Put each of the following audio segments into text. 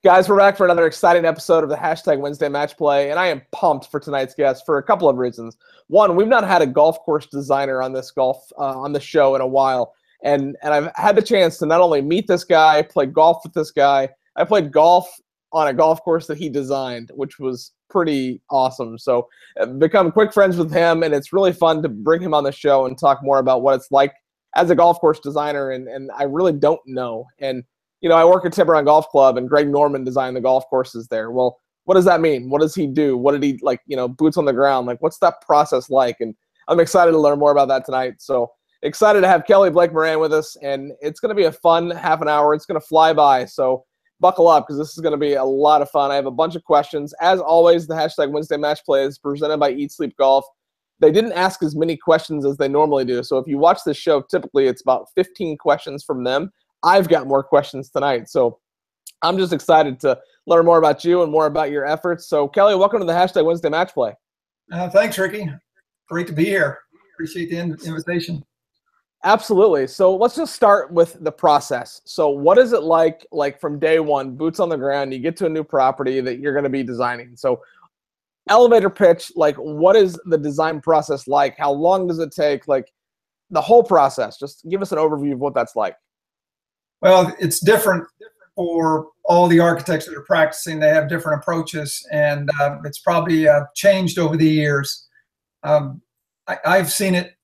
Guys, we're back for another exciting episode of the Hashtag Wednesday Match Play, and I am pumped for tonight's guest for a couple of reasons. One, we've not had a golf course designer on this show in a while, and I've had the chance to not only meet this guy, play golf with this guy. I played golf on a golf course that he designed, which was pretty awesome. So I've become quick friends with him, and it's really fun to bring him on the show and talk more about what it's like as a golf course designer, and I really don't know. And you know, I work at Tiburon Golf Club, and Greg Norman designed the golf courses there. Well, what does that mean? What does he do? What did he, like, you know, boots on the ground? Like, what's that process like? And I'm excited to learn more about that tonight. So excited to have Kelly Blake Moran with us, and it's going to be a fun half an hour. It's going to fly by, so buckle up because this is going to be a lot of fun. I have a bunch of questions. As always, the Hashtag Wednesday Match Play is presented by Eat Sleep Golf. They didn't ask as many questions as they normally do, so if you watch this show, typically it's about 15 questions from them. I've got more questions tonight, so I'm just excited to learn more about you and more about your efforts. So, Kelly, welcome to the Hashtag Wednesday Match Play. Thanks, Ricky. Great to be here. Appreciate the invitation. Absolutely. So let's just start with the process. So what is it like from day one, boots on the ground, you get to a new property that you're going to be designing? So elevator pitch, like, what is the design process like? How long does it take? Like, the whole process. Just give us an overview of what that's like. Well, it's different for all the architects that are practicing. They have different approaches, and it's probably changed over the years. I've seen it.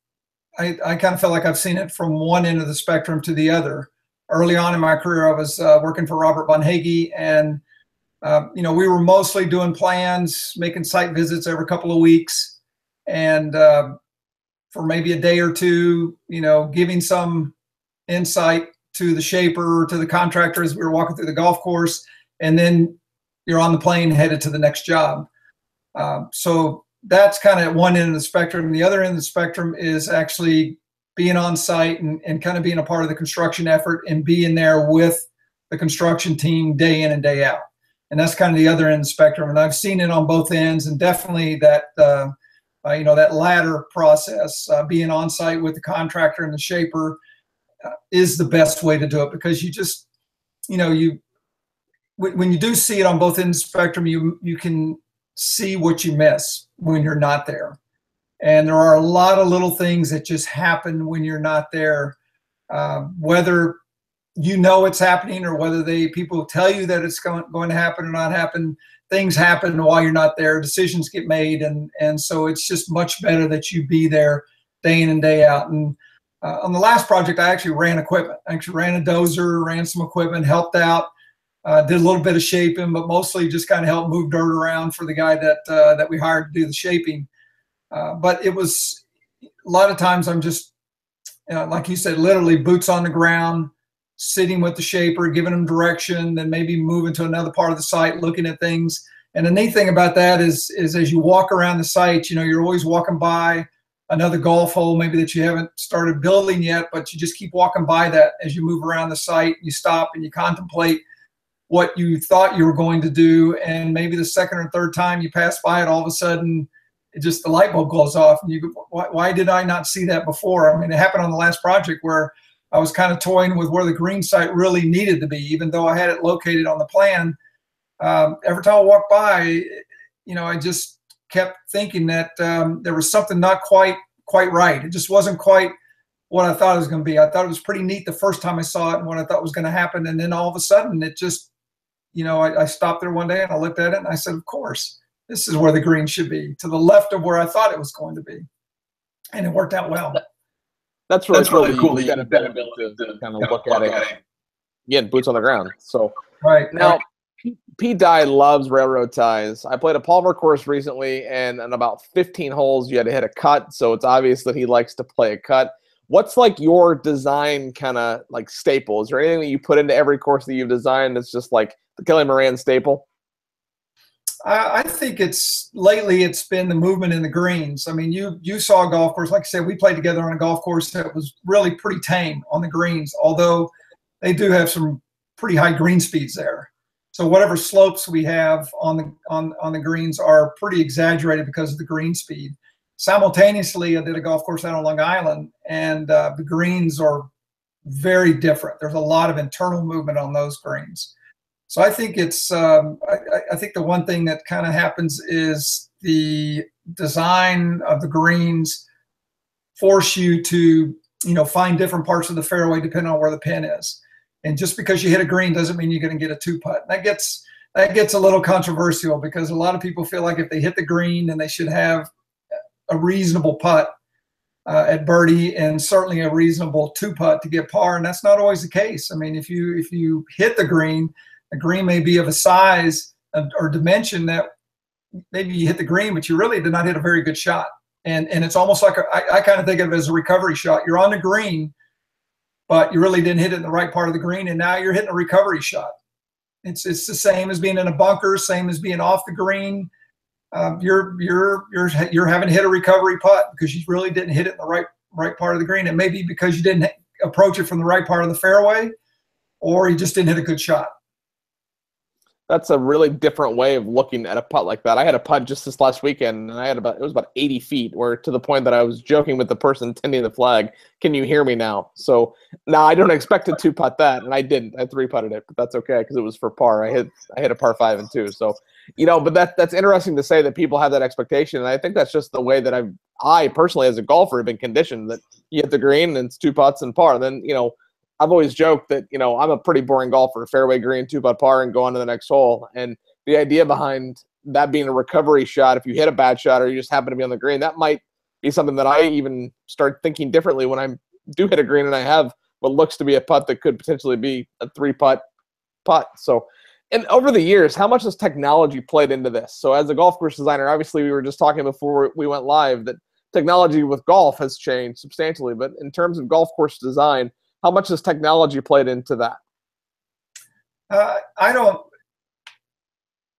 I kind of feel like I've seen it from one end of the spectrum to the other. Early on in my career, I was working for Robert Bonhage, and you know, we were mostly doing plans, making site visits every couple of weeks, and for maybe a day or two, you know, giving some insight to the shaper, to the contractor as we were walking through the golf course, and then you're on the plane headed to the next job. So that's kind of at one end of the spectrum. The other end of the spectrum is actually being on site and kind of being a part of the construction effort and being there with the construction team day in and day out. And that's kind of the other end of the spectrum. And I've seen it on both ends, and definitely that, you know, that latter process, being on site with the contractor and the shaper, is the best way to do it, because you just, you know, when you do see it on both ends of the spectrum, you can see what you miss when you're not there. And there are a lot of little things that just happen when you're not there, whether you know it's happening or whether people tell you that it's going to happen or not happen. Things happen while you're not there. Decisions get made, and so it's just much better that you be there day in and day out. And on the last project, I actually ran equipment. I actually ran a dozer, ran some equipment, helped out, did a little bit of shaping, but mostly just kind of helped move dirt around for the guy that we hired to do the shaping. But it was a lot of times I'm just, like you said, literally boots on the ground, sitting with the shaper, giving them direction, then maybe moving to another part of the site, looking at things. And the neat thing about that is as you walk around the site, you know, you're always walking by another golf hole maybe that you haven't started building yet, but you just keep walking by that as you move around the site. You stop and you contemplate what you thought you were going to do, and maybe the second or third time you pass by it, all of a sudden the light bulb goes off, and you go, why did I not see that before? I mean, it happened on the last project where I was kind of toying with where the green site really needed to be, even though I had it located on the plan. Every time I walked by, you know, I just kept thinking that there was something not quite right. It just wasn't quite what I thought it was going to be. I thought it was pretty neat the first time I saw it and what I thought was going to happen. And then all of a sudden it just, you know, I stopped there one day and I looked at it and I said, of course, this is where the green should be, to the left of where I thought it was going to be. And it worked out well. That's really cool that you got the ability to kind of look at it. Again, boots on the ground. So right now, Pete Dye loves railroad ties. I played a Palmer course recently, and in about 15 holes, you had to hit a cut. So it's obvious that he likes to play a cut. What's like your design kind of like staple? Is there anything that you put into every course that you've designed that's just like the Kelly Moran staple? I think lately it's been the movement in the greens. I mean, you saw a golf course, like I said, we played together on a golf course that was really pretty tame on the greens, although they do have some pretty high green speeds there. So whatever slopes we have on the greens are pretty exaggerated because of the green speed. Simultaneously, I did a golf course out on Long Island, and the greens are very different. There's a lot of internal movement on those greens. So I think it's I think the one thing that kind of happens is the design of the greens force you to, find different parts of the fairway depending on where the pin is. And just because you hit a green doesn't mean you're going to get a two putt. That gets a little controversial because a lot of people feel like if they hit the green, then they should have a reasonable putt at birdie, and certainly a reasonable two putt to get par. And that's not always the case. I mean, if you hit the green may be of a size or dimension that maybe you hit the green, but you really did not hit a very good shot. And it's almost like I kind of think of it as a recovery shot. You're on the green, but you really didn't hit it in the right part of the green, and now you're hitting a recovery shot. It's the same as being in a bunker, same as being off the green. You're having to hit a recovery putt because you really didn't hit it in the right part of the green. It may be because you didn't approach it from the right part of the fairway, or you just didn't hit a good shot. That's a really different way of looking at a putt like that. I had a putt just this last weekend, and it was about 80 feet, where to the point that I was joking with the person tending the flag, "Can you hear me now?" So now I don't expect to two putt that, and I didn't. I three putted it, but that's okay because it was for par. I hit a par 5 and 2. So, but that's interesting to say that people have that expectation, and I think that's just the way that I personally as a golfer have been conditioned, that you hit the green and it's two putts and par. Then I've always joked that, I'm a pretty boring golfer, fairway green, two putt par, and go on to the next hole. And the idea behind that being a recovery shot, if you hit a bad shot or you just happen to be on the green, that might be something that I even start thinking differently when I do hit a green and I have what looks to be a putt that could potentially be a three putt. So, and over the years, how much has technology played into this? So as a golf course designer, obviously we were just talking before we went live that technology with golf has changed substantially, but in terms of golf course design, how much has technology played into that? I don't,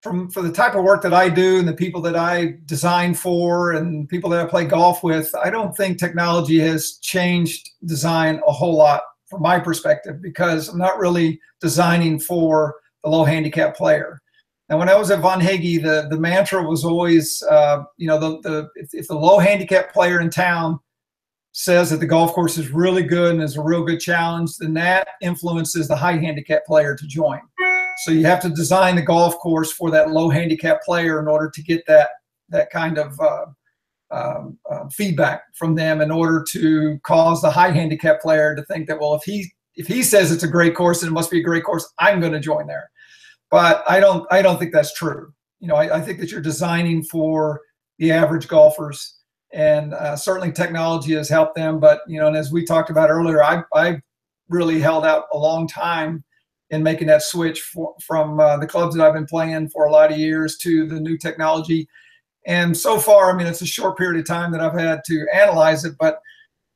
for the type of work that I do and the people that I design for and people that I play golf with, I don't think technology has changed design a whole lot from my perspective, because I'm not really designing for the low handicap player. And when I was at Von Hagge, the mantra was always, if the low handicap player in town says that the golf course is really good and is a real good challenge, then that influences the high handicap player to join. So you have to design the golf course for that low handicap player in order to get that kind of feedback from them, in order to cause the high handicap player to think that, well, if he says it's a great course and it must be a great course, I'm going to join there. But I don't think that's true. I think that you're designing for the average golfers. And certainly technology has helped them. But, and as we talked about earlier, I really held out a long time in making that switch from the clubs that I've been playing for a lot of years to the new technology. And so far, it's a short period of time that I've had to analyze it. But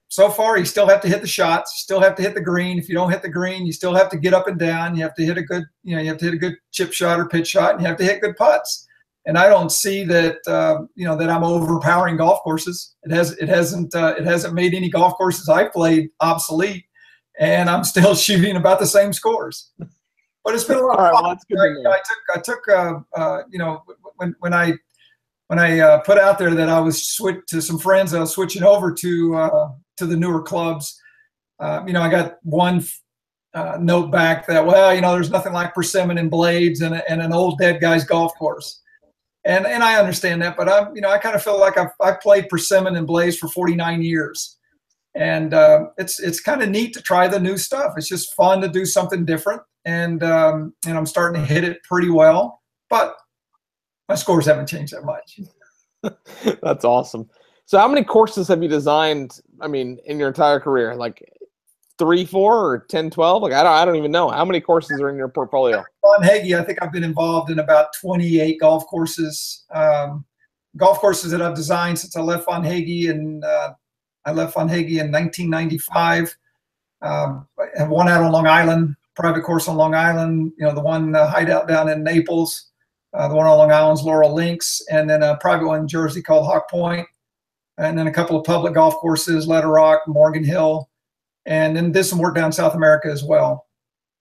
so far, you still have to hit the shots, you still have to hit the green. If you don't hit the green, you still have to get up and down. You have to hit a good, you have to hit a good chip shot or pitch shot, and you have to hit good putts. And I don't see that, that I'm overpowering golf courses. It hasn't made any golf courses I've played obsolete, and I'm still shooting about the same scores. But it's been a lot of fun. Well, that's good I took when I put out there that I was to some friends, I was switching over to the newer clubs. I got one note back that, there's nothing like persimmon and blades and an old dead guy's golf course. And I understand that, but I kind of feel like I've played persimmon and blades for 49 years, and it's kind of neat to try the new stuff. It's just fun to do something different, and I'm starting to hit it pretty well, but my scores haven't changed that much. That's awesome. So how many courses have you designed, in your entire career? Like 3, 4, or 10, 12? Like I don't even know. How many courses are in your portfolio? Von Hagge, I think I've been involved in about 28 golf courses. Golf courses that I've designed since I left Von Hagge, and I left Von Hagge in 1995. I have one out on Long Island, private course on Long Island. The one hideout down in Naples. The one on Long Island's Laurel Links, and then a private one in Jersey called Hawk Point, and then a couple of public golf courses, Ladder Rock, Morgan Hill. And then did some work down South America as well.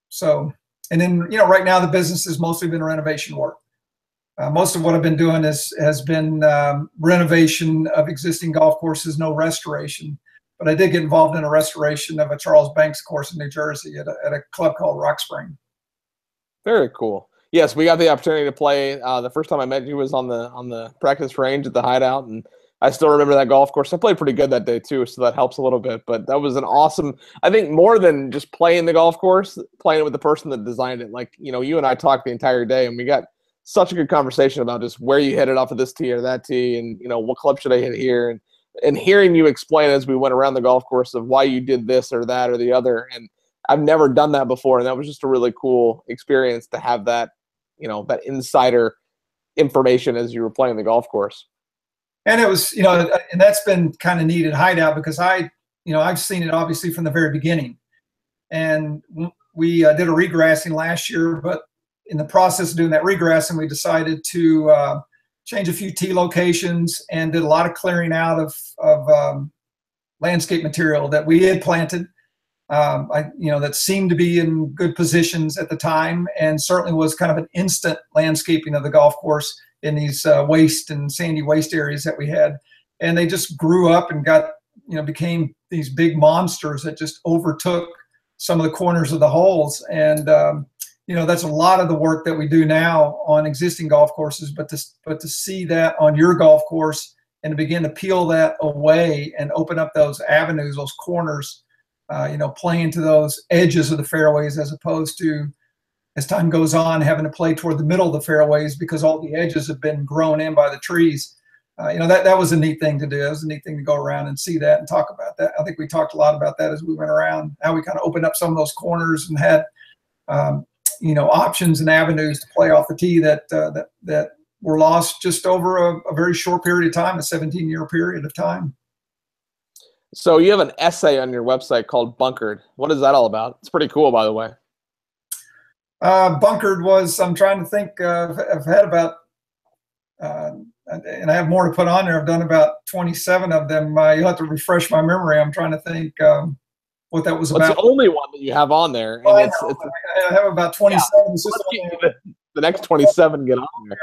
So, and then, right now the business has mostly been renovation work. Most of what I've been doing has been renovation of existing golf courses, no restoration. But I did get involved in a restoration of a Charles Banks course in New Jersey at a club called Rock Spring. Very cool. Yes, we got the opportunity to play. The first time I met you was on the practice range at the Hideout, and I still remember that golf course. I played pretty good that day too, so that helps a little bit. But that was an awesome. I think more than just playing the golf course, playing it with the person that designed it. Like, you and I talked the entire day, and we got such a good conversation about just where you hit it off of this tee or that tee, and what club should I hit here, and hearing you explain as we went around the golf course of why you did this or that or the other. And I've never done that before, and that was just a really cool experience to have that, that insider information as you were playing the golf course. And it was, and that's been kind of neat at Hideout because I've seen it obviously from the very beginning. And we did a regrassing last year, but in the process of doing that regrassing, we decided to change a few tee locations and did a lot of clearing out of landscape material that we had planted. That seemed to be in good positions at the time, and certainly was kind of an instant landscaping of the golf course in these waste and sandy waste areas that we had. And they just grew up and became these big monsters that just overtook some of the corners of the holes. And, that's a lot of the work that we do now on existing golf courses, but to see that on your golf course and to begin to peel that away and open up those avenues, those corners, playing to those edges of the fairways as opposed to, as time goes on, having to play toward the middle of the fairways because all the edges have been grown in by the trees. That was a neat thing to do. It was a neat thing to go around and see that and talk about that. I think we talked a lot about that as we went around, how we kind of opened up some of those corners and had, options and avenues to play off the tee that were lost just over a very short period of time, a 17-year period of time. So you have an essay on your website called Bunkered. What is that all about? It's pretty cool, by the way. Bunkered was, I'm trying to think, I've had about, and I have more to put on there. I've done about 27 of them. You'll have to refresh my memory. I'm trying to think what that was about. It's the only one that you have on there. And I have about 27. Yeah, the next 27 get on there.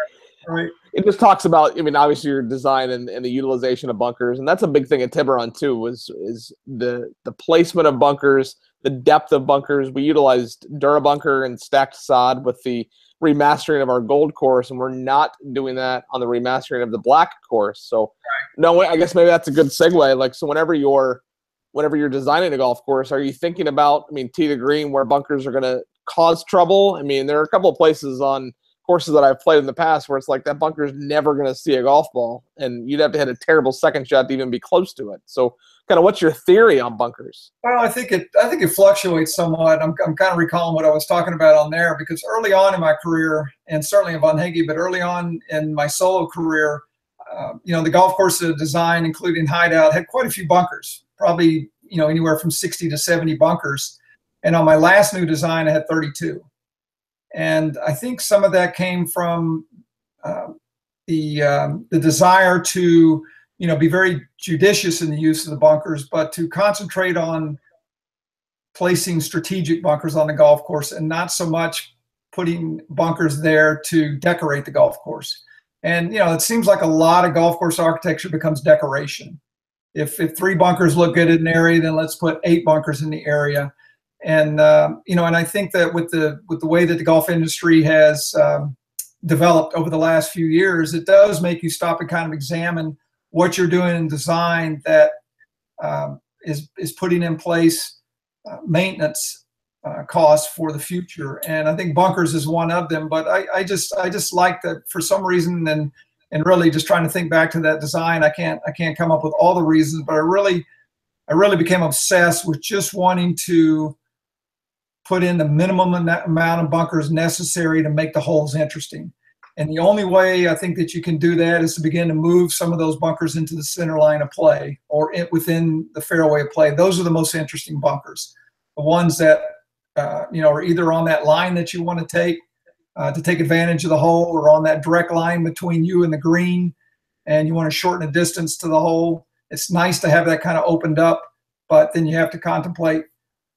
Right. It just talks about, obviously your design and the utilization of bunkers, and that's a big thing at Tiburon too. Is the placement of bunkers, the depth of bunkers. We utilized Durabunker and stacked sod with the remastering of our gold course, and we're not doing that on the remastering of the black course. So, no, I guess maybe that's a good segue. Like, so whenever you're designing a golf course, are you thinking about, tee to green where bunkers are going to cause trouble? There are a couple of places on courses that I've played in the past where it's like that bunker is never going to see a golf ball, and you'd have to hit a terrible second shot to even be close to it. So, kind of, what's your theory on bunkers? Well, I think it fluctuates somewhat. I'm kind of recalling what I was talking about on there because early on in my career, and certainly in Von Hegge, but early on in my solo career, the golf course design, including Hideout, had quite a few bunkers, probably anywhere from 60 to 70 bunkers. And on my last new design, I had 32. And I think some of that came from the desire to, be very judicious in the use of the bunkers, but to concentrate on placing strategic bunkers on the golf course and not so much putting bunkers there to decorate the golf course. And, it seems like a lot of golf course architecture becomes decoration. If 3 bunkers look good in an area, then let's put 8 bunkers in the area. And, and I think that with the way that the golf industry has developed over the last few years, it does make you stop and kind of examine what you're doing in design that is putting in place maintenance costs for the future. And I think bunkers is one of them. But I just like that for some reason, and really just trying to think back to that design, I can't come up with all the reasons, but I really became obsessed with just wanting to put in the minimum amount of bunkers necessary to make the holes interesting. And the only way I think that you can do that is to begin to move some of those bunkers into the center line of play or within the fairway of play. Those are the most interesting bunkers, the ones that are either on that line that you want to take advantage of the hole, or on that direct line between you and the green, and you want to shorten the distance to the hole. It's nice to have that kind of opened up, but then you have to contemplate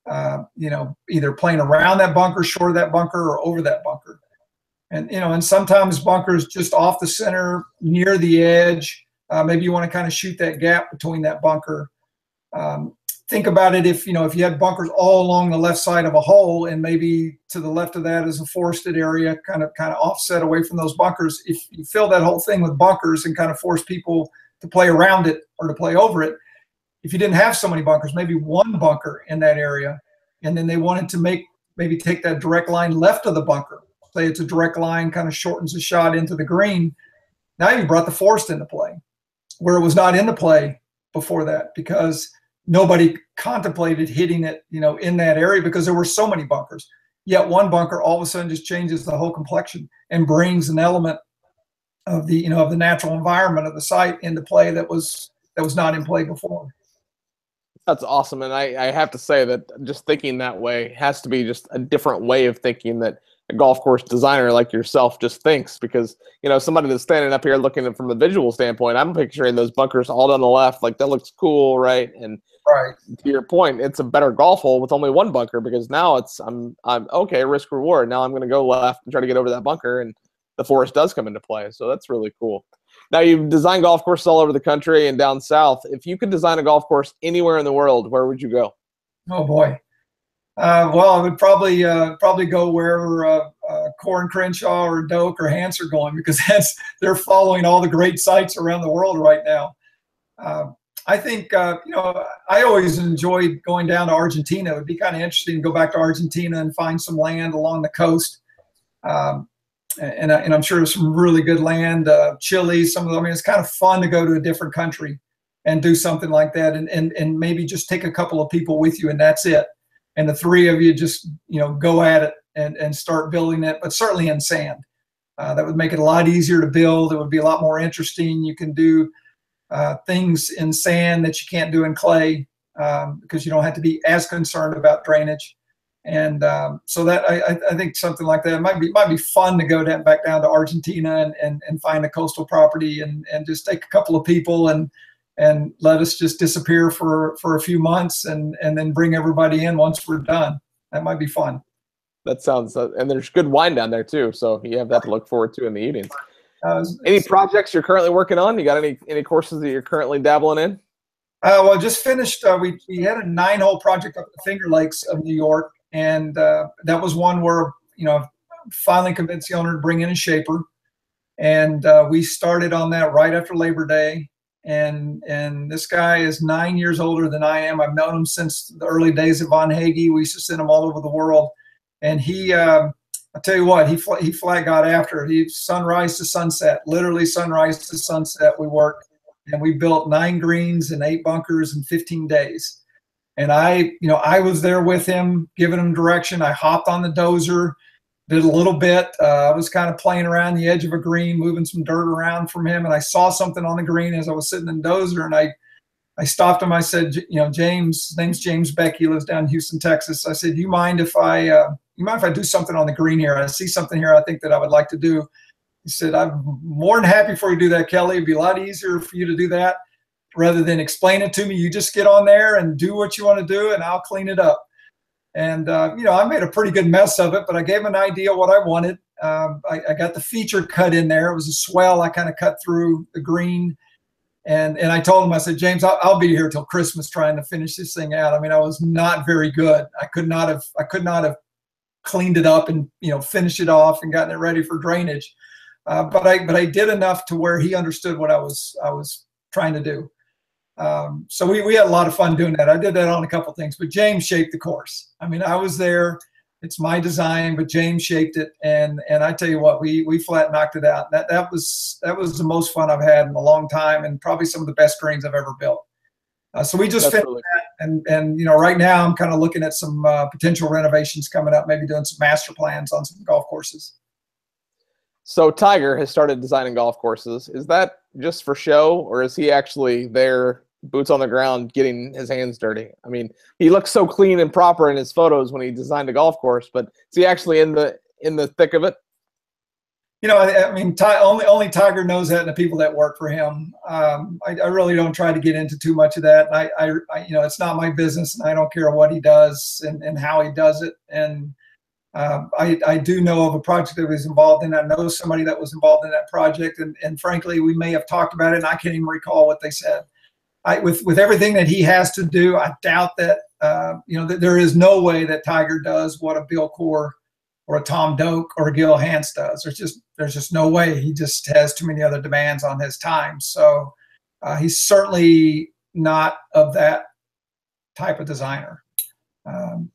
either playing around that bunker, short of that bunker, or over that bunker. And, and sometimes bunkers just off the center, near the edge, maybe you want to kind of shoot that gap between that bunker. think about it, if you had bunkers all along the left side of a hole, and maybe to the left of that is a forested area, kind of offset away from those bunkers. If you fill that whole thing with bunkers and kind of force people to play around it or to play over it, if you didn't have so many bunkers, maybe one bunker in that area, and then they wanted to maybe take that direct line left of the bunker, say it's a direct line, kind of shortens the shot into the green. Now you brought the forest into play, where it was not into play before that, because nobody contemplated hitting it, in that area, because there were so many bunkers. Yet one bunker all of a sudden just changes the whole complexion and brings an element of the, of the natural environment of the site into play that was not in play before. That's awesome. And I have to say that just thinking that way has to be just a different way of thinking that a golf course designer like yourself just thinks, because, somebody that's standing up here looking at it from a visual standpoint, I'm picturing those bunkers all down the left. Like, that looks cool, right? And right, to your point, it's a better golf hole with only one bunker, because now I'm okay, risk reward. Now I'm going to go left and try to get over that bunker, and the forest does come into play. So that's really cool. Now, you've designed golf courses all over the country and down south. If you could design a golf course anywhere in the world, where would you go? Oh boy. Well, I would probably go wherever Corin Crenshaw or Doak or Hans are going, because they're following all the great sites around the world right now. I think I always enjoyed going down to Argentina. It would be kind of interesting to go back to Argentina and find some land along the coast. And I'm sure there's some really good land. Chile, some of them. I mean, it's kind of fun to go to a different country and do something like that, and maybe just take a couple of people with you, and that's it. And the three of you just, go at it and start building it, but certainly in sand. That would make it a lot easier to build. It would be a lot more interesting. You can do things in sand that you can't do in clay, because you don't have to be as concerned about drainage. And so that I think something like that might be fun to go back down to Argentina and find a coastal property and just take a couple of people and let us just disappear for a few months and then bring everybody in once we're done. That might be fun. That sounds, and there's good wine down there too, so you have that to look forward to in the evenings. Any projects you're currently working on? You got any courses that you're currently dabbling in? Well, I just finished. We had a 9-hole project up at the Finger Lakes of New York, and that was one where finally convinced the owner to bring in a shaper, and we started on that right after Labor Day. And this guy is 9 years older than I am. I've known him since the early days of Von Hagee. We used to send him all over the world. And he, I'll tell you what, he flat got after it. He sunrise to sunset, literally sunrise to sunset. We worked, and we built 9 greens and 8 bunkers in 15 days. And I was there with him, giving him direction. I hopped on the dozer, did a little bit. I was kind of playing around the edge of a green, moving some dirt around from him. And I saw something on the green as I was sitting in the dozer, and I stopped him. I said, James, his name's James Beck. He lives down in Houston, Texas. I said, you mind if I do something on the green here? I see something here I think that I would like to do. He said, I'm more than happy for you to do that, Kelly. It'd be a lot easier for you to do that rather than explain it to me. You just get on there and do what you want to do, and I'll clean it up. And, I made a pretty good mess of it, but I gave him an idea what I wanted. I got the feature cut in there. It was a swell I kind of cut through the green. And I told him, I said, James, I'll be here till Christmas trying to finish this thing out. I mean, I was not very good. I could not have cleaned it up and, finished it off and gotten it ready for drainage. But I did enough to where he understood what I was trying to do. So we had a lot of fun doing that. I did that on a couple of things, but James shaped the course. I mean, I was there. It's my design, but James shaped it. And I tell you what, we flat knocked it out. That was the most fun I've had in a long time, and probably some of the best greens I've ever built. So we just finished that. And right now I'm kind of looking at some potential renovations coming up, maybe doing some master plans on some golf courses. So Tiger has started designing golf courses. Is that just for show, or is he actually there, boots on the ground, getting his hands dirty? I mean, he looks so clean and proper in his photos when he designed a golf course, but is he actually in the thick of it? I mean, only Tiger knows that, and the people that work for him. I really don't try to get into too much of that. I it's not my business, and I don't care what he does and how he does it. And I do know of a project that he was involved in. I know somebody that was involved in that project, and frankly, we may have talked about it, and I can't even recall what they said. with everything that he has to do, I doubt that that there is no way that Tiger does what a Bill Core or a Tom Doak or a Gil Hanse does. There's just no way. He just has too many other demands on his time. So he's certainly not of that type of designer.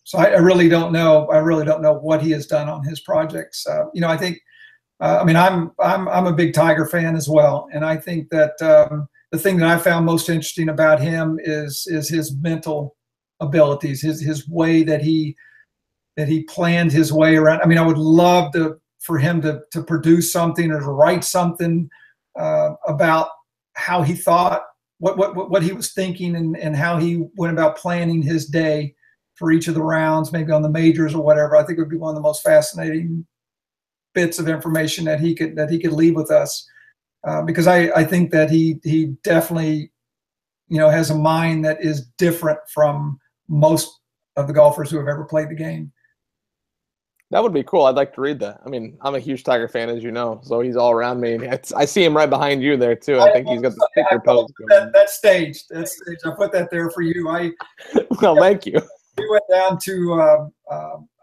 So I really don't know. I really don't know what he has done on his projects. I think. I'm a big Tiger fan as well, and I think that the thing that I found most interesting about him is his mental abilities, his way that he planned his way around. I mean, I would love for him to produce something or to write something about how he thought, what he was thinking, and how he went about planning his day for each of the rounds, maybe on the majors or whatever. I think it would be one of the most fascinating bits of information that he could leave with us, because I think that he definitely has a mind that is different from most of the golfers who have ever played the game. That would be cool. I'd like to read that. I mean, I'm a huge Tiger fan, as you know, so he's all around me. I see him right behind you there too. I think he's got the sticker pose going. That's staged. I put that there for you. Well, thank you. We went down to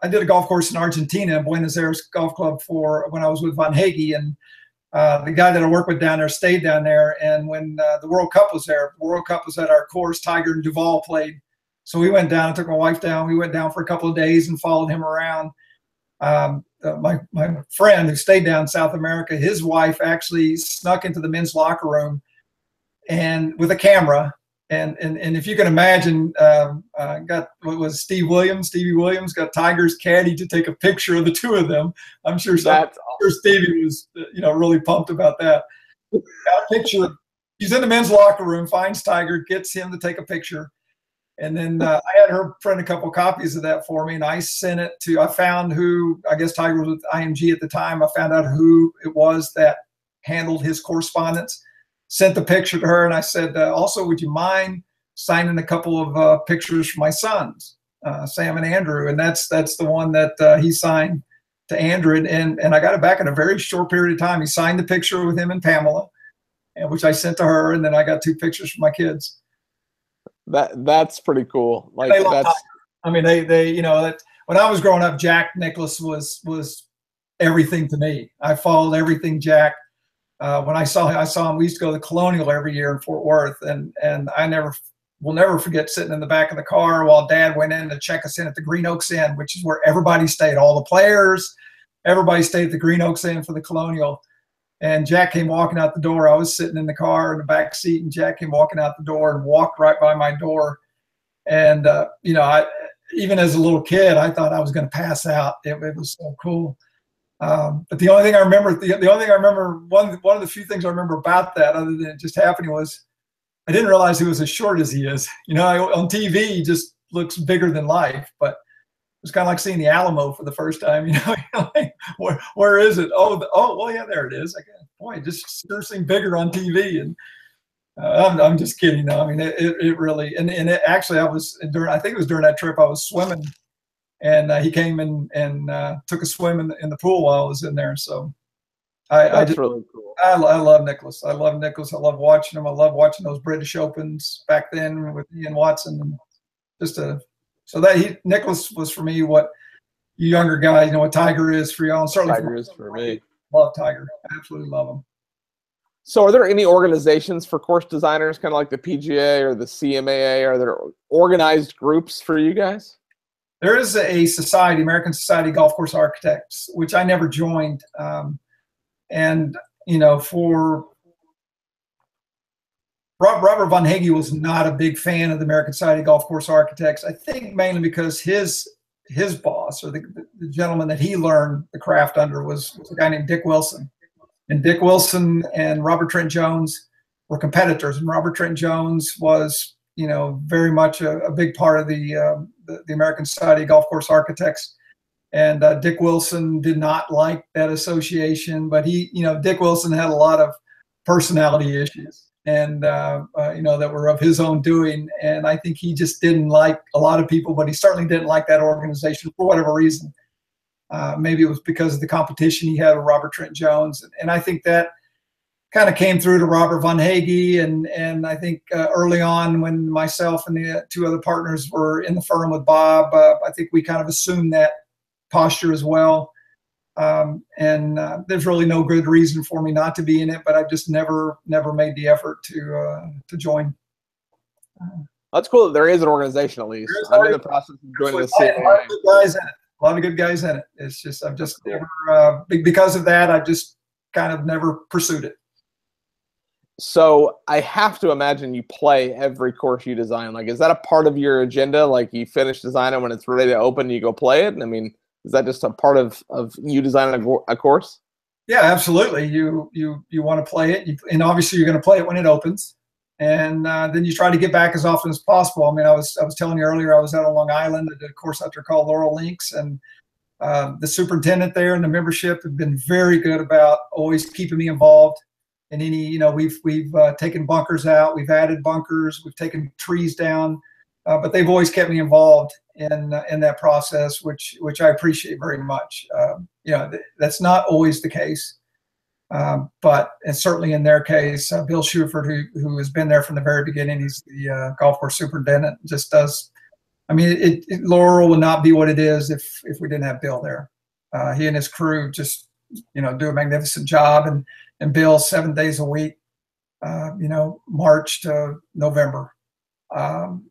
I did a golf course in Argentina, Buenos Aires Golf Club, when I was with Von Hagee, and the guy that I worked with down there stayed down there. And when the World Cup was there, the World Cup was at our course. Tiger and Duval played, so we went down. I took my wife down. We went down for a couple of days and followed him around. My friend who stayed down in South America, his wife actually snuck into the men's locker room and with a camera. And if you can imagine, got what was Stevie Williams got Tiger's caddy to take a picture of the two of them. I'm sure Stevie was really pumped about that. Got a picture. He's in the men's locker room, finds Tiger, gets him to take a picture, and then I had her print a couple copies of that for me, and I sent it to. I found who, I guess Tiger was with IMG at the time. I found out who it was that handled his correspondence. Sent the picture to her, and I said, also, would you mind signing a couple of pictures for my sons, Sam and Andrew? And that's the one that he signed to Andrew, and I got it back in a very short period of time. He signed the picture with him and Pamela, which I sent to her, and then I got 2 pictures for my kids. That's pretty cool. Like that's. I mean, they that when I was growing up, Jack Nicklaus was everything to me. I followed everything Jack. When I saw him, we used to go to the Colonial every year in Fort Worth, and I will never forget sitting in the back of the car while Dad went in to check us in at the Green Oaks Inn, which is where everybody stayed, all the players, everybody stayed at the Green Oaks Inn for the Colonial. And Jack came walking out the door. I was sitting in the car in the back seat, and Jack came walking out the door and walked right by my door. And even as a little kid, I thought I was going to pass out. It was so cool. But the only thing I remember, one of the few things I remember about that, other than it just happening, was I didn't realize he was as short as he is. On TV, he just looks bigger than life. But it was kind of like seeing the Alamo for the first time. Like, where is it? Oh, well, yeah, there it is. Boy, it just sure seemed bigger on TV. And I'm just kidding. No, I mean, it really, and it actually, I think it was during that trip I was swimming. And he came and took a swim in the pool while I was in there. So that's really cool. I love Nicklaus. I love Nicklaus. I love watching him. I love watching those British Opens back then with Ian Watson. And Nicklaus was for me what you younger guys, what Tiger is for y'all. And certainly Tiger is for me. Love Tiger. Absolutely love him. So are there any organizations for course designers, kind of like the PGA or the CMAA? Are there organized groups for you guys? There is a society, American Society of Golf Course Architects, which I never joined. For Robert Von Hagee was not a big fan of the American Society of Golf Course Architects. I think mainly because his boss, or the gentleman that he learned the craft under, was a guy named Dick Wilson. And Dick Wilson and Robert Trent Jones were competitors. And Robert Trent Jones was, very much a big part of the American Society of Golf Course Architects. And Dick Wilson did not like that association, but Dick Wilson had a lot of personality issues, and that were of his own doing. And I think he just didn't like a lot of people, but he certainly didn't like that organization for whatever reason. Maybe it was because of the competition he had with Robert Trent Jones, and I think that kind of came through to Robert Von Hagee, and I think early on when myself and the two other partners were in the firm with Bob, I think we kind of assumed that posture as well. There's really no good reason for me not to be in it, but I've just never made the effort to join. That's cool that there is an organization at least. I'm in the process of joining the CAA. A lot of good guys in it. It's just I've just never because of that I've just kind of never pursued it. So I have to imagine you play every course you design. Like, is that a part of your agenda? Like, you finish designing when it's ready to open, you go play it? I mean, is that just a part of you designing a course? Yeah, absolutely. You want to play it, and obviously you're going to play it when it opens, and then you try to get back as often as possible. I mean, I was telling you earlier, I was out on Long Island. I did a course out there called Laurel Links, and the superintendent there and the membership have been very good about always keeping me involved. And we've taken bunkers out, we've added bunkers, we've taken trees down, but they've always kept me involved in that process, which I appreciate very much. That's not always the case, but and certainly in their case, Bill Shuford, who has been there from the very beginning, he's the golf course superintendent, just does. I mean, Laurel would not be what it is if we didn't have Bill there. He and his crew just do a magnificent job, and Bill 7 days a week, March to November.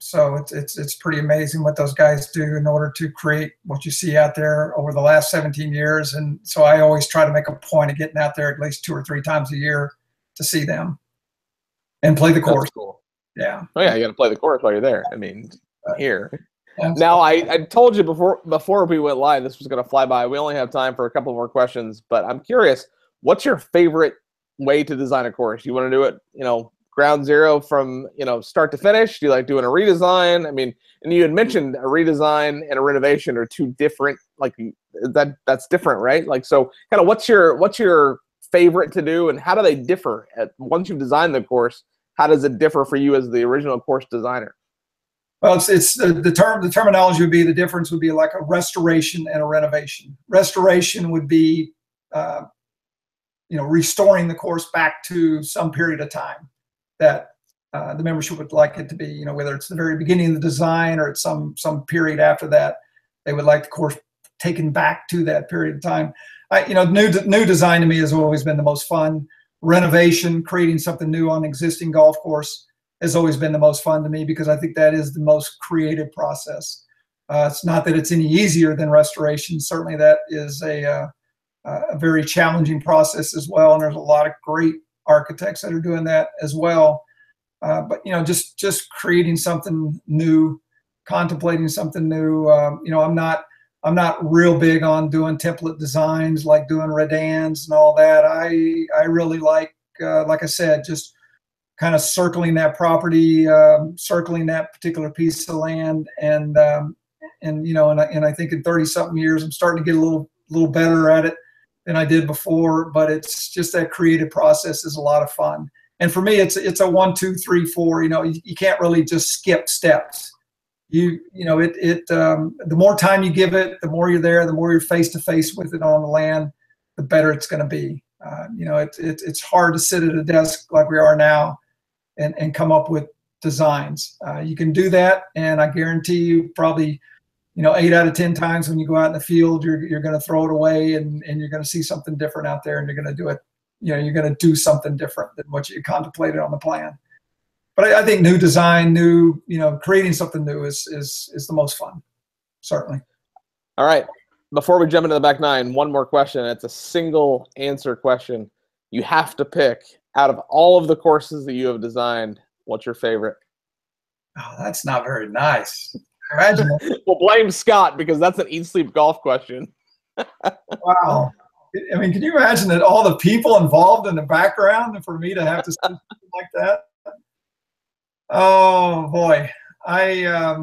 So it's pretty amazing what those guys do in order to create what you see out there over the last 17 years. And so I always try to make a point of getting out there at least 2 or 3 times a year to see them and play the course. That's cool. Yeah. Oh yeah, you got to play the course while you're there. I mean, here. Now, I told you before we went live, this was going to fly by. We only have time for a couple more questions, but I'm curious, what's your favorite way to design a course? You want to do it, ground zero from, start to finish? Do you like doing a redesign? I mean, and you had mentioned a redesign and a renovation are two different, like that's different, right? Like, so kind of what's your favorite to do, and how do they differ once you've designed the course? How does it differ for you as the original course designer? Well, it's the terminology would be, the difference would be like a restoration and a renovation. Restoration would be, restoring the course back to some period of time that the membership would like it to be, whether it's the very beginning of the design or it's some period after that, they would like the course taken back to that period of time. New design to me has always been the most fun. Renovation, creating something new on an existing golf course, has always been the most fun to me, because I think that is the most creative process. It's not that it's any easier than restoration. Certainly that is a very challenging process as well, and there's a lot of great architects that are doing that as well. But just creating something new, contemplating something new. I'm not real big on doing template designs, like doing redans and all that. I really like I said, just kind of circling that property, circling that particular piece of land, and I think in 30-something years, I'm starting to get a little better at it than I did before. But it's just that creative process is a lot of fun. And for me, it's a 1, 2, 3, 4. You can't really just skip steps. The more time you give it, the more you're there, the more you're face to face with it on the land, the better it's going to be. It's hard to sit at a desk like we are now and come up with designs. You can do that, and I guarantee you probably 8 out of 10 times when you go out in the field, you're going to throw it away, and you're going to see something different out there, and you're going to do it. You're going to do something different than what you contemplated on the plan. But I think new design, creating something new is the most fun, certainly. All right. Before we jump into the back nine, one more question. It's a single answer question. You have to pick, out of all of the courses that you have designed, what's your favorite? Oh, that's not very nice. Imagine it. Well, blame Scott, because that's an eat, sleep, golf question. Wow. I mean, can you imagine that all the people involved in the background, and for me to have to say something like that? Oh boy, I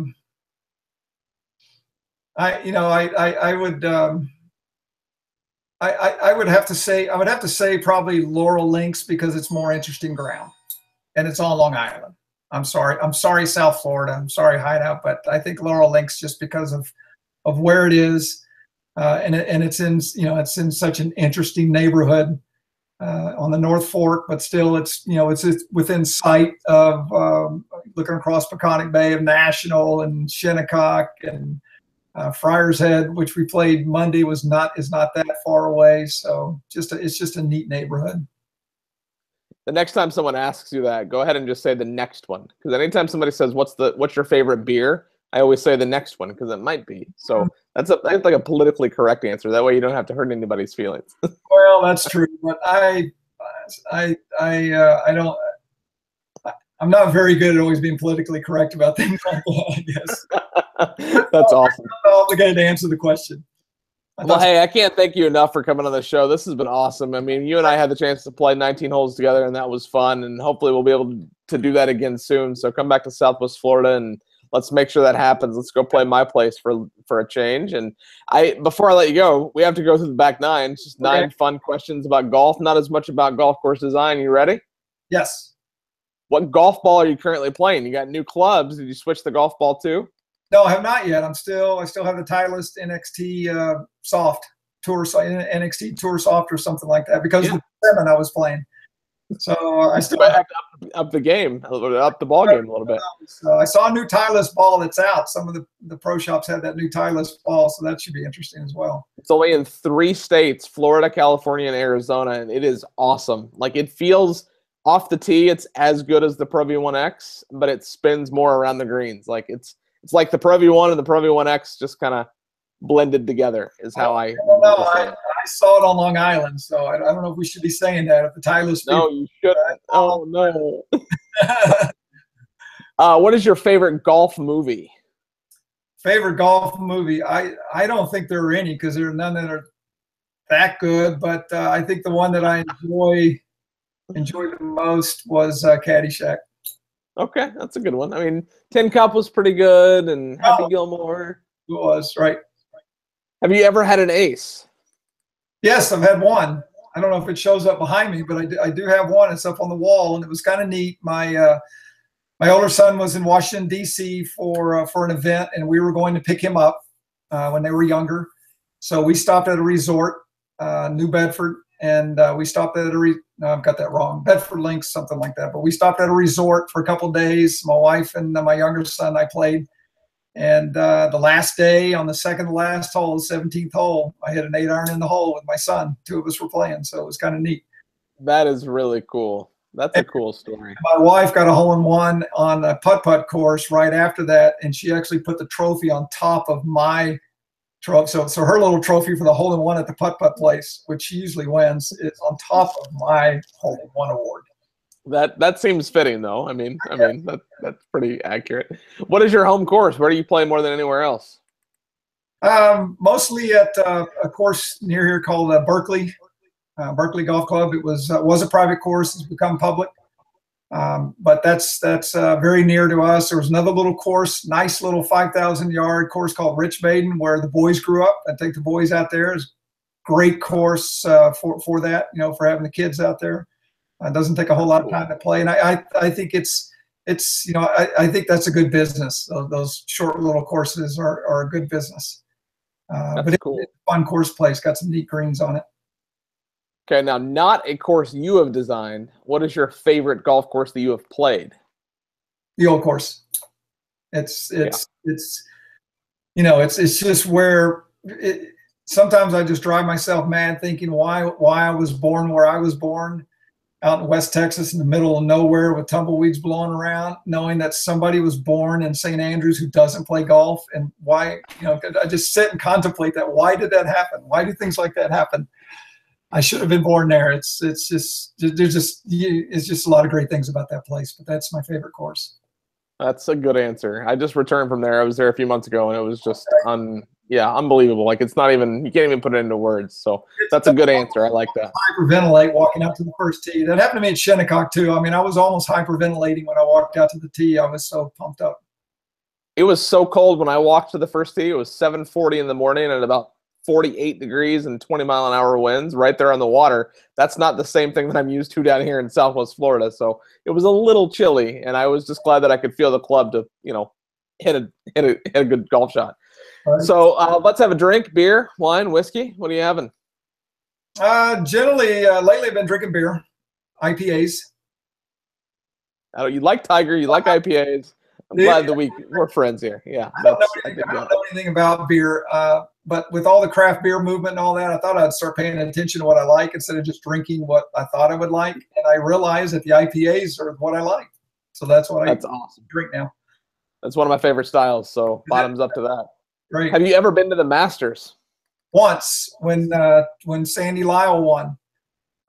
would have to say probably Laurel Links, because it's more interesting ground, and it's on Long Island. I'm sorry, South Florida. I'm sorry, Hideout, but I think Laurel Links, just because of where it is, and it's in such an interesting neighborhood. on the North Fork, but still it's within sight of looking across Peconic Bay of National and Shinnecock and Friars Head, which we played Monday, is not that far away. So it's just a neat neighborhood. The next time someone asks you that, go ahead and just say the next one. Because anytime somebody says, what's your favorite beer? I always say the next one because it might be. So that's like a politically correct answer. That way you don't have to hurt anybody's feelings. Well, that's true, but I'm not very good at always being politically correct about things like that, I guess. That's awesome. I'm not obligated to answer the question. Well, hey, I can't thank you enough for coming on the show. This has been awesome. I mean, you and I had the chance to play 19 holes together, and that was fun. And hopefully we'll be able to do that again soon. So come back to Southwest Florida, and let's make sure that happens. Let's go play my place for a change. And before I let you go, we have to go through the back nine. Just 9 fun questions about golf, not as much about golf course design. You ready? Yes. What golf ball are you currently playing? You got new clubs. Did you switch the golf ball too? No, I have not yet. I still have the Titleist NXT Soft Tour, NXT Tour Soft or something like that, because of the 7 I was playing. So I still have to up the game, up the ball game a little bit. So I saw a new Titleist ball that's out. Some of the pro shops have that new Titleist ball, so that should be interesting as well. It's only in 3 states: Florida, California, and Arizona, and it is awesome. Like, it feels off the tee, it's as good as the Pro V1X, but it spins more around the greens. Like it's like the Pro V1 and the Pro V1X just kind of blended together is how I saw it on Long Island, so I don't know if we should be saying that. If the Titleist No, you shouldn't. Oh, no. What is your favorite golf movie? Favorite golf movie? I don't think there are any, because there are none that are that good, but I think the one that I enjoyed the most was Caddyshack. Okay, that's a good one. I mean, Tin Cup was pretty good, and Happy Gilmore. It was, right. Have you ever had an ace? Yes, I've had one. I don't know if it shows up behind me, but I do have one. It's up on the wall, and it was kind of neat. My older son was in Washington, D.C. for an event, and we were going to pick him up when they were younger. So we stopped at a resort, New Bedford, and we stopped at no, I've got that wrong. Bedford Links, something like that. But we stopped at a resort for a couple of days. My wife and my younger son, I played. And the last day, on the second to last hole, the 17th hole, I hit an 8-iron in the hole with my son. 2 of us were playing, so it was kind of neat. That is really cool. That's a cool story. My wife got a hole-in-one on a putt-putt course right after that, and she actually put the trophy on top of my trophy. So her little trophy for the hole-in-one at the putt-putt place, which she usually wins, is on top of my hole-in-one award. That seems fitting, though. I mean that's pretty accurate. What is your home course? Where do you play more than anywhere else? Mostly at a course near here called Berkeley Golf Club. It was a private course. It's become public, but that's very near to us. There was another little course, nice little 5,000-yard course called Rich Baden, where the boys grew up. I take the boys out there. It's a great course for that, for having the kids out there. It doesn't take a whole lot of time to play, and I think I think that's a good business. Those short little courses are a good business. But cool. It's a fun course place. Got some neat greens on it. Okay, now not a course you have designed. What is your favorite golf course that you have played? The Old Course. It's just where sometimes I just drive myself mad thinking why I was born where I was born, out in West Texas in the middle of nowhere with tumbleweeds blowing around, knowing that somebody was born in St. Andrews who doesn't play golf, and why, I just sit and contemplate that. Why did that happen? Why do things like that happen? I should have been born there. It's just a lot of great things about that place, but that's my favorite course. That's a good answer. I just returned from there. I was there a few months ago, and it was just unbelievable. Like, it's not even, you can't even put it into words. So that's a good answer. I like that. Hyperventilate walking out to the first tee. That happened to me at Shinnecock too. I mean, I was almost hyperventilating when I walked out to the tee. I was so pumped up. It was so cold when I walked to the first tee. It was 7:40 in the morning and about 48 degrees and 20-mile-an-hour winds right there on the water. That's not the same thing that I'm used to down here in Southwest Florida. So it was a little chilly, and I was just glad that I could feel the club to, hit a good golf shot. Right. So let's have a drink. Beer, wine, whiskey. What are you having? Generally, lately I've been drinking beer, IPAs. Oh, you like Tiger, you like IPAs. I'm glad that we're friends here. Yeah, I don't know anything about beer, but with all the craft beer movement and all that, I thought I'd start paying attention to what I like instead of just drinking what I thought I would like. And I realized that the IPAs are what I like. So that's awesome. Drink now. That's one of my favorite styles. So bottoms up to that. Great. Have you ever been to the Masters? Once when Sandy Lyle won.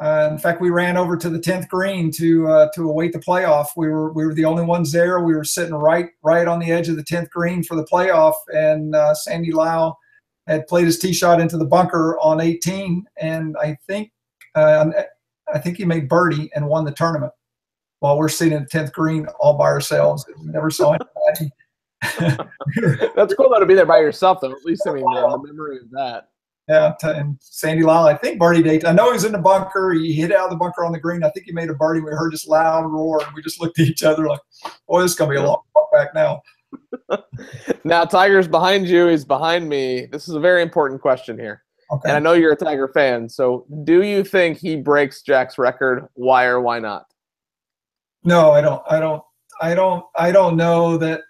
In fact, we ran over to the 10th green to await the playoff. We were the only ones there. We were sitting right on the edge of the 10th green for the playoff, and Sandy Lyle had played his tee shot into the bunker on 18, and I think he made birdie and won the tournament. While we're sitting at the 10th green all by ourselves, we never saw anybody. That's cool though to be there by yourself, though. At least I mean the memory of that. Yeah, and Sandy Lyle, I think birdie date. I know he was in the bunker. He hit out of the bunker on the green. I think he made a birdie. We heard this loud roar, and we just looked at each other like, "Boy, this is gonna be a long walk back now." Now Tiger's behind you. He's behind me. This is a very important question here, okay. And I know you're a Tiger fan. So, do you think he breaks Jack's record? Why or why not? No, I don't know that.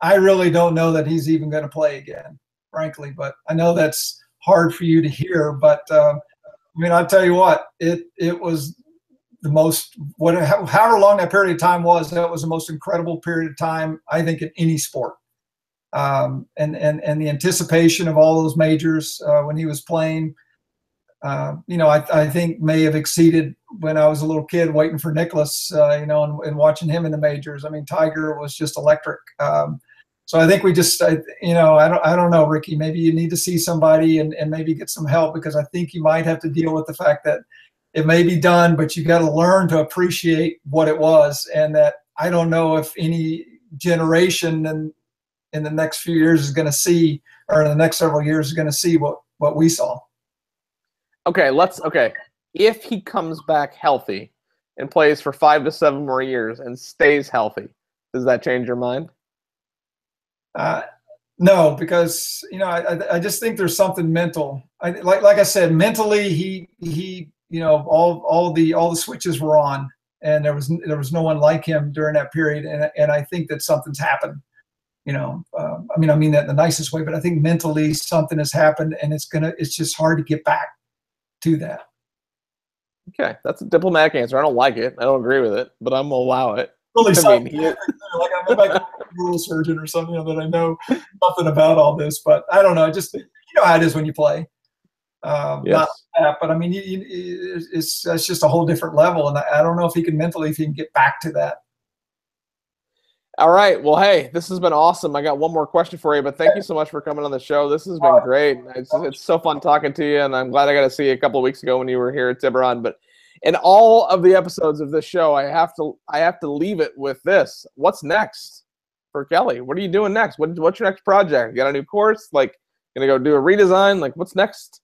I really don't know that he's even going to play again, frankly. But I know that's hard for you to hear, but I mean, I'll tell you what, it was the most, however long that period of time was, that was the most incredible period of time, I think, in any sport. And the anticipation of all those majors when he was playing, I think may have exceeded when I was a little kid waiting for Nicklaus, and watching him in the majors. I mean, Tiger was just electric. So I think we just, I don't know, Ricky, maybe you need to see somebody and maybe get some help, because I think you might have to deal with the fact that it may be done, but you got to learn to appreciate what it was. And that I don't know if any generation in the next few years is going to see, or in the next several years is going to see what we saw. Okay, if he comes back healthy and plays for 5 to 7 more years and stays healthy, does that change your mind? No, because I just think there's something mental. Like I said, mentally he all the switches were on, and there was no one like him during that period, and I think that something's happened. I mean that in the nicest way, but I think mentally something has happened, and it's just hard to get back to that. Okay, that's a diplomatic answer. I don't like it. I don't agree with it, but I'm gonna allow it. Really, like I'm like a neurosurgeon or something, that I know nothing about all this, but I don't know. Just how it is when you play. Yes. Not that, but I mean, it's just a whole different level, and I don't know if he can get back to that. All right. Well, hey, this has been awesome. I got one more question for you, but thank you so much for coming on the show. This has been great. It's so fun talking to you, and I'm glad I got to see you a couple of weeks ago when you were here at Tiburon. But in all of the episodes of this show, I have to leave it with this. What's next for Kelly? What are you doing next? What's your next project? You got a new course? Like, gonna go do a redesign? Like, what's next?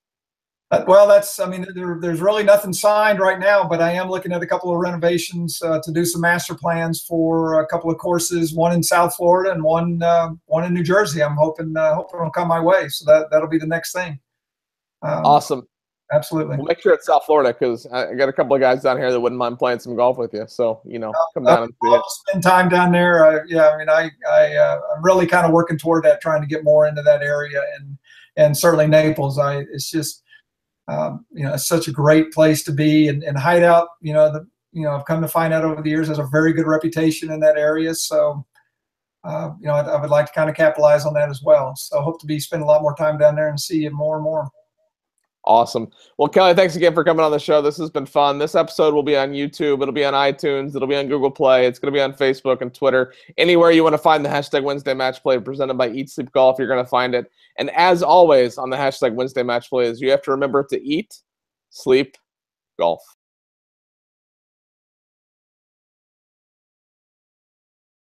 Well, there's really nothing signed right now, but I am looking at a couple of renovations to do some master plans for a couple of courses, one in South Florida and one in New Jersey. I'm hoping it'll come my way. So that'll be the next thing. Awesome. Absolutely. We'll make sure it's South Florida, because I got a couple of guys down here that wouldn't mind playing some golf with you. So, come down and see it. Spend time down there. I'm really kind of working toward that, trying to get more into that area, and certainly Naples. It's just, it's such a great place to be, and Hideout, I've come to find out over the years has a very good reputation in that area. So, I would like to kind of capitalize on that as well. So I hope to be spending a lot more time down there and see you more and more. Awesome. Well, Kelly, thanks again for coming on the show. This has been fun. This episode will be on YouTube. It'll be on iTunes. It'll be on Google Play. It's going to be on Facebook and Twitter. Anywhere you want to find the hashtag Wednesday Match Play presented by Eat Sleep Golf, you're going to find it. And as always on the hashtag Wednesday Match Play is you have to remember to eat, sleep, golf.